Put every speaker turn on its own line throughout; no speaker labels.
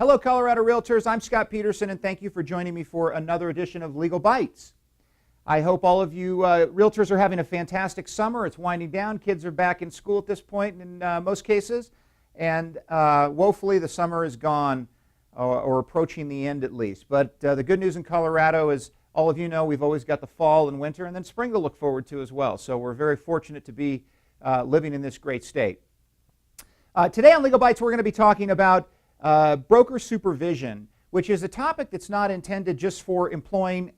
Hello, Colorado Realtors. I'm Scott Peterson, and thank you for joining me for another edition of Legal Bites. I hope all of you realtors are having a fantastic summer. It's winding down. Kids are back in school at this point in most cases, and woefully the summer is gone or approaching the end at least. But the good news in Colorado is, all of you know, we've always got the fall and winter and then spring to look forward to as well. So we're very fortunate to be living in this great state. Today on Legal Bites, we're going to be talking about broker supervision, which is a topic that's not intended just for employing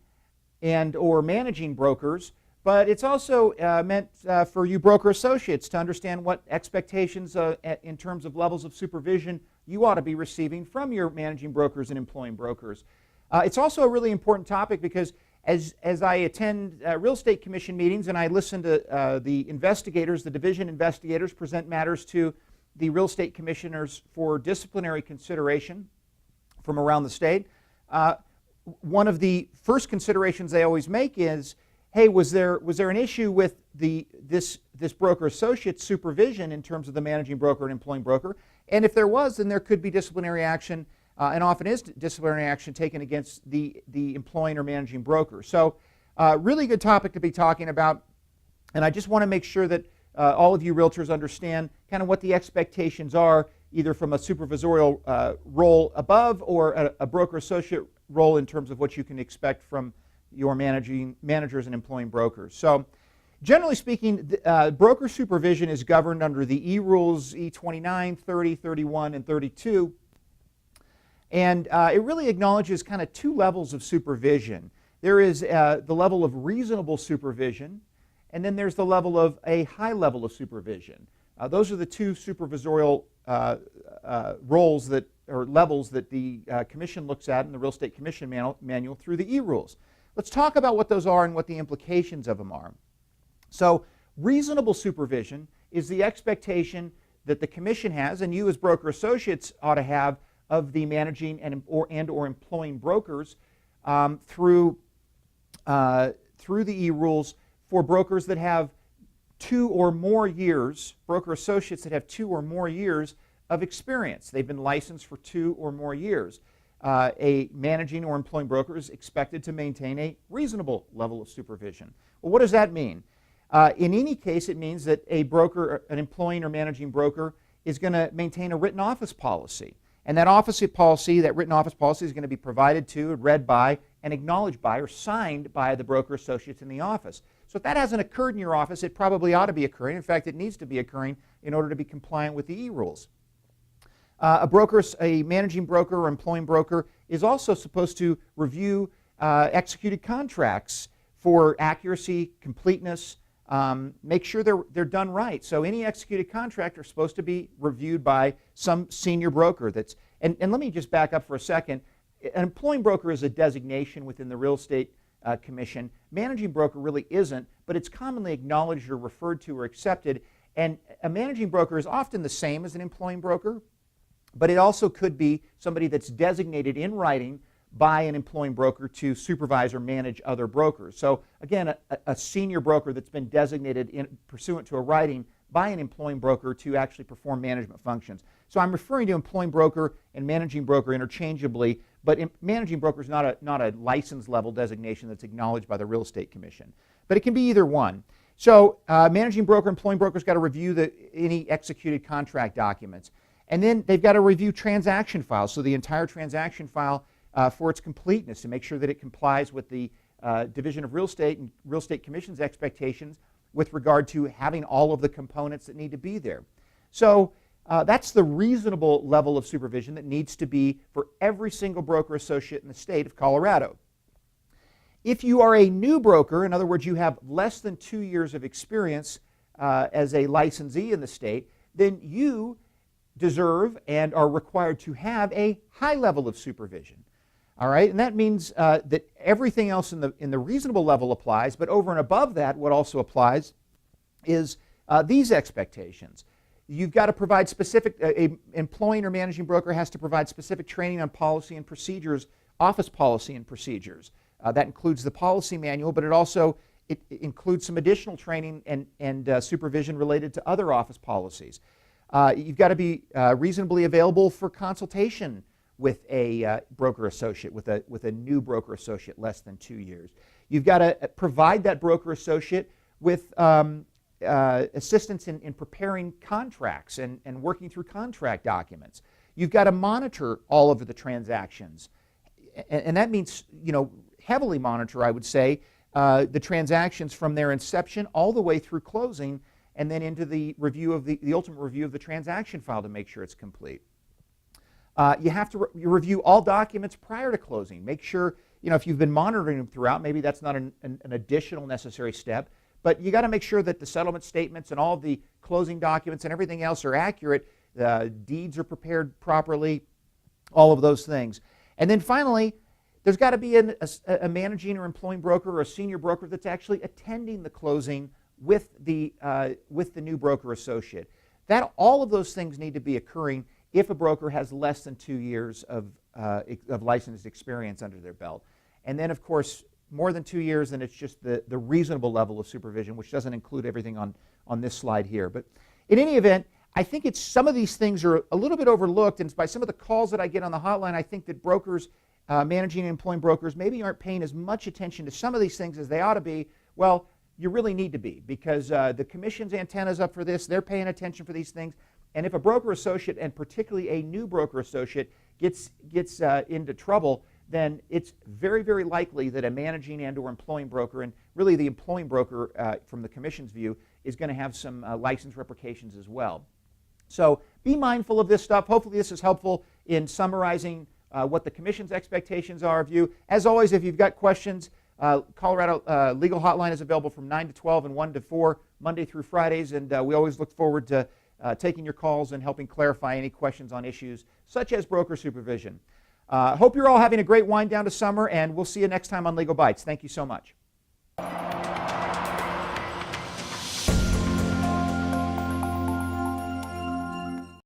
and or managing brokers, but it's also meant for you broker associates to understand what expectations in terms of levels of supervision you ought to be receiving from your managing brokers and employing brokers. It's also a really important topic because as I attend real estate commission meetings and I listen to the investigators, the division investigators present matters to the real estate commissioners for disciplinary consideration from around the state, one of the first considerations they always make is, hey, was there an issue with this broker associate's supervision in terms of the managing broker and employing broker? And if there was, then there could be disciplinary action, and often is disciplinary action taken against the employing or managing broker. So really good topic to be talking about, and I just want to make sure that all of you realtors understand kind of what the expectations are, either from a supervisorial role above or a broker associate role in terms of what you can expect from your managers and employing brokers. So generally speaking, broker supervision is governed under the E-Rules E29, 30, 31, and 32. And it really acknowledges kind of two levels of supervision. There is the level of reasonable supervision, and then there's the level of a high level of supervision. Those are the two supervisorial roles that, or levels that the commission looks at in the Real Estate Commission manual through the E-Rules. Let's talk about what those are and what the implications of them are. So reasonable supervision is the expectation that the commission has, and you as broker associates ought to have, of the managing and or employing brokers through the E-Rules for brokers that have 2 or more years, broker associates that have 2 or more years of experience. They've been licensed for 2 or more years. A managing or employing broker is expected to maintain a reasonable level of supervision. Well, what does that mean? In any case, it means that a broker, an employing or managing broker, is going to maintain a written office policy. And that written office policy is going to be provided to, read by, and acknowledged by, or signed by the broker associates in the office. So if that hasn't occurred in your office, it probably ought to be occurring. In fact, it needs to be occurring in order to be compliant with the E-Rules. A managing broker or employing broker is also supposed to review executed contracts for accuracy, completeness, make sure they're done right. So any executed contract are supposed to be reviewed by some senior broker. And let me just back up for a second. An employing broker is a designation within the Real Estate Commission. Managing broker really isn't, but it's commonly acknowledged or referred to or accepted. And a managing broker is often the same as an employing broker, but it also could be somebody that's designated in writing by an employing broker to supervise or manage other brokers. So again, a senior broker that's been designated pursuant to a writing by an employing broker to actually perform management functions. So I'm referring to employing broker and managing broker interchangeably, but managing broker is not a license level designation that's acknowledged by the Real Estate Commission. But it can be either one. So managing broker, employing broker's got to review any executed contract documents. And then they've got to review transaction files, so the entire transaction file for its completeness to make sure that it complies with the Division of Real Estate and Real Estate Commission's expectations with regard to having all of the components that need to be there. So that's the reasonable level of supervision that needs to be for every single broker associate in the state of Colorado. If you are a new broker, in other words, you have less than 2 years of experience as a licensee in the state, then you deserve and are required to have a high level of supervision. All right, and that means that everything else in the reasonable level applies, but over and above that, what also applies is these expectations. You've got to provide specific, a employing or managing broker has to provide specific training on policy and procedures, office policy and procedures. That includes the policy manual, but it includes some additional training and supervision related to other office policies. You've got to be reasonably available for consultation with a broker associate, with a new broker associate less than 2 years. You've got to provide that broker associate with assistance in preparing contracts and working through contract documents. You've got to monitor all of the transactions. And that means, heavily monitor, I would say, the transactions from their inception all the way through closing and then into the review of the ultimate review of the transaction file to make sure it's complete. You have to review all documents prior to closing. Make sure, if you've been monitoring them throughout, maybe that's not an additional necessary step, but you got to make sure that the settlement statements and all of the closing documents and everything else are accurate, the deeds are prepared properly, all of those things. And then finally, there's got to be a managing or employing broker or a senior broker that's actually attending the closing with the new broker associate. All of those things need to be occurring if a broker has less than 2 years of licensed experience under their belt. And then, of course, more than 2 years, then it's just the reasonable level of supervision, which doesn't include everything on this slide here. But in any event, I think some of these things are a little bit overlooked, and by some of the calls that I get on the hotline, I think that brokers, managing and employing brokers, maybe aren't paying as much attention to some of these things as they ought to be. Well, you really need to be, because the commission's antenna's up for this. They're paying attention for these things. And if a broker associate, and particularly a new broker associate, gets into trouble, then it's very, very likely that a managing and or employing broker, and really the employing broker from the commission's view, is going to have some license repercussions as well. So be mindful of this stuff. Hopefully this is helpful in summarizing what the commission's expectations are of you. As always, if you've got questions, Colorado Legal Hotline is available from 9 to 12 and 1 to 4, Monday through Fridays, and we always look forward to taking your calls and helping clarify any questions on issues such as broker supervision. Hope you're all having a great wind down to summer, and we'll see you next time on Legal Bites. Thank you so much.